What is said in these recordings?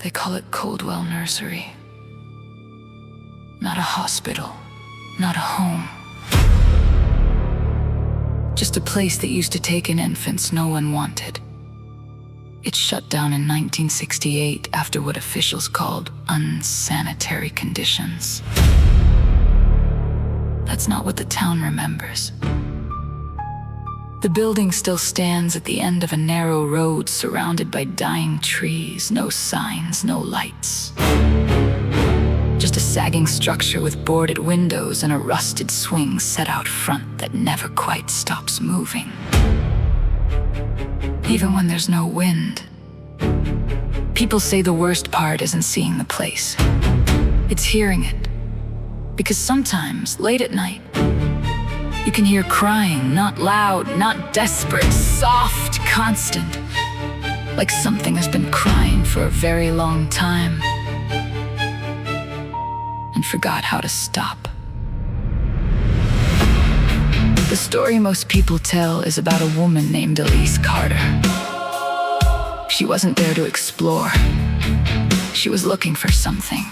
They call it Coldwell Nursery. Not a hospital, not a home. Just a place that used to take in infants no one wanted. It shut down in 1968 after what officials called unsanitary conditions. That's not what the town remembers. The building still stands at the end of a narrow road surrounded by dying trees, no signs, no lights. Just a sagging structure with boarded windows and a rusted swing set out front that never quite stops moving. Even when there's no wind. People say the worst part isn't seeing the place. It's hearing it. Because sometimes, late at night, you can hear crying, not loud, not desperate, soft, constant. Like something has been crying for a very long time and forgot how to stop. The story most people tell is about a woman named Elise Carter. She wasn't there to explore. She was looking for something.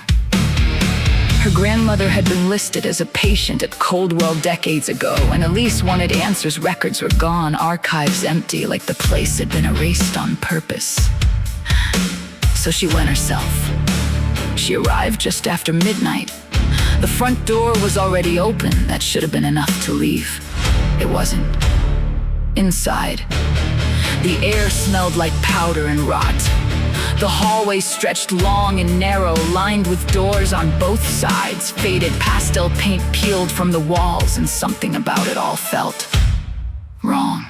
Her grandmother had been listed as a patient at Coldwell decades ago, and Elise wanted answers. Records were gone, archives empty, like the place had been erased on purpose. So she went herself. She arrived just after midnight. The front door was already open. That should have been enough to leave. It wasn't. Inside, the air smelled like powder and rot. The hallway stretched long and narrow, lined with doors on both sides. Faded pastel paint peeled from the walls, and something about it all felt wrong.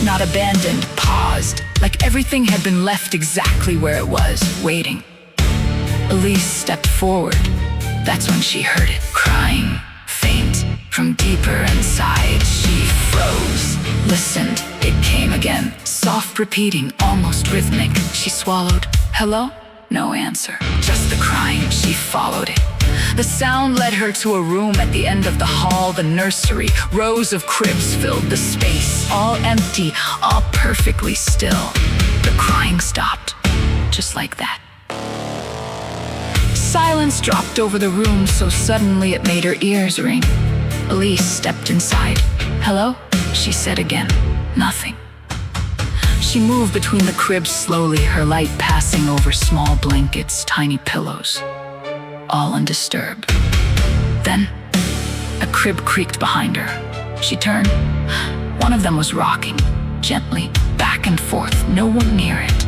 Not abandoned, paused, like everything had been left exactly where it was, waiting. Elise stepped forward. That's when she heard it, crying, faint, from deeper inside. She froze, listened. It came again, soft repeating, almost rhythmic. She swallowed. Hello? No answer. Just the crying. She followed it. The sound led her to a room at the end of the hall, the nursery. Rows of cribs filled the space, all empty, all perfectly still. The crying stopped, just like that. Silence dropped over the room so suddenly it made her ears ring. Elise stepped inside. Hello? She said again. Nothing. She moved between the cribs slowly, her light passing over small blankets, tiny pillows, all undisturbed. Then, a crib creaked behind her. She turned. One of them was rocking, gently, back and forth, no one near it.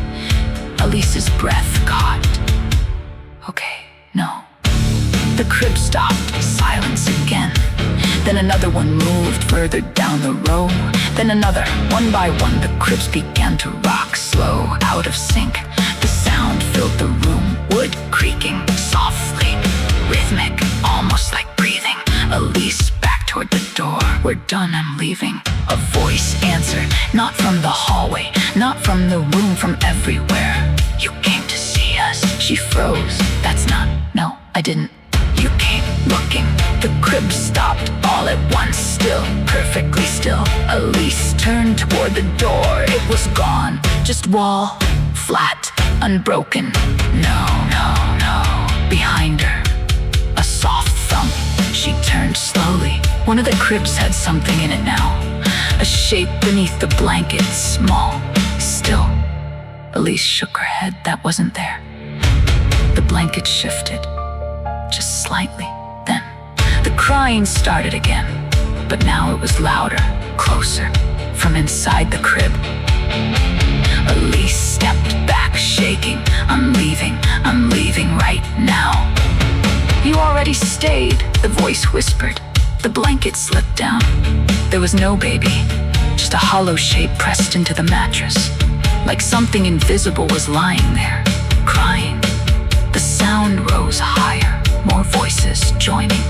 Elise's breath caught. Okay, no. The crib stopped, silence again. Then another one moved further down the row. Then another. One by one, the cribs began to rock, slow, out of sync. The sound filled the room, wood creaking, softly, rhythmic, almost like breathing. Elise back toward the door. We're done, I'm leaving. A voice answered, not from the hallway, not from the room, from everywhere. You came to see us. She froze. That's not, no, I didn't. You came looking. The crib stopped all at once, still, perfectly still. Elise turned toward the door. It was gone. Just wall, flat, unbroken. No, no, no. Behind her, a soft thump. She turned slowly. One of the cribs had something in it now. A shape beneath the blanket, small, still. Elise shook her head. That wasn't there. The blanket shifted. Just slightly. Then, the crying started again, but now it was louder, closer, from inside the crib. Elise stepped back, shaking. I'm leaving right now. You already stayed, the voice whispered. The blanket slipped down. There was no baby, just a hollow shape pressed into the mattress, like something invisible was lying there, crying. The sound rose higher. More voices joining.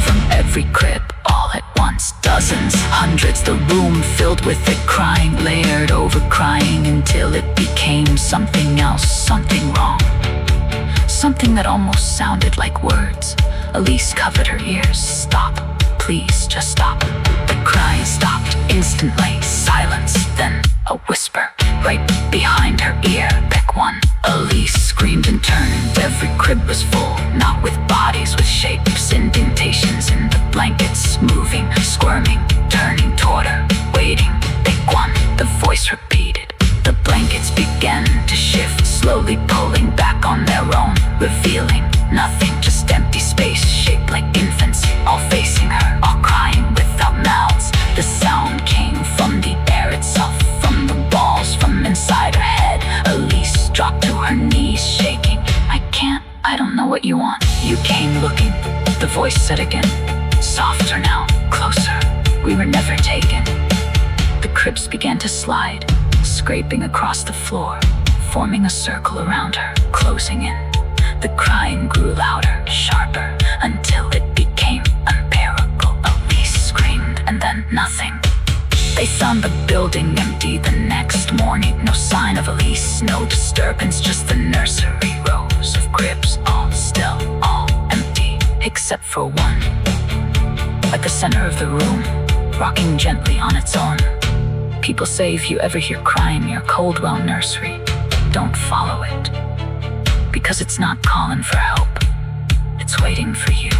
From every crib, all at once. Dozens, hundreds, the room filled with it, crying, layered over crying, until it became something else, something wrong. Something that almost sounded like words. Elise covered her ears. Stop, please, just stop. The crying stopped instantly. Silence, then a whisper right behind her ear. Pick one. Elise was full, not with bodies, with shapes, indentations in the blankets, moving, squirming, turning toward her, waiting. Take one, the voice repeated. The blankets began to shift, slowly pulling back on their own, revealing nothing, just empty space, shaped like infants, all facing her, all crying without mouths. The sound came from the air itself, from the balls, from inside her head. Elise dropped to her knees, shaking. I don't know what you want. You came looking, the voice said again. Softer now, closer. We were never taken. The cribs began to slide, scraping across the floor, forming a circle around her, closing in. The crying grew louder, sharper, until it became unbearable. Elise screamed, and then nothing. They found the building empty the next morning. No sign of Elise, no disturbance, just the nursery, rows of cribs, all still, all empty, except for one. At the center of the room, rocking gently on its own. People say if you ever hear crying near Coldwell Nursery, don't follow it, because it's not calling for help, it's waiting for you.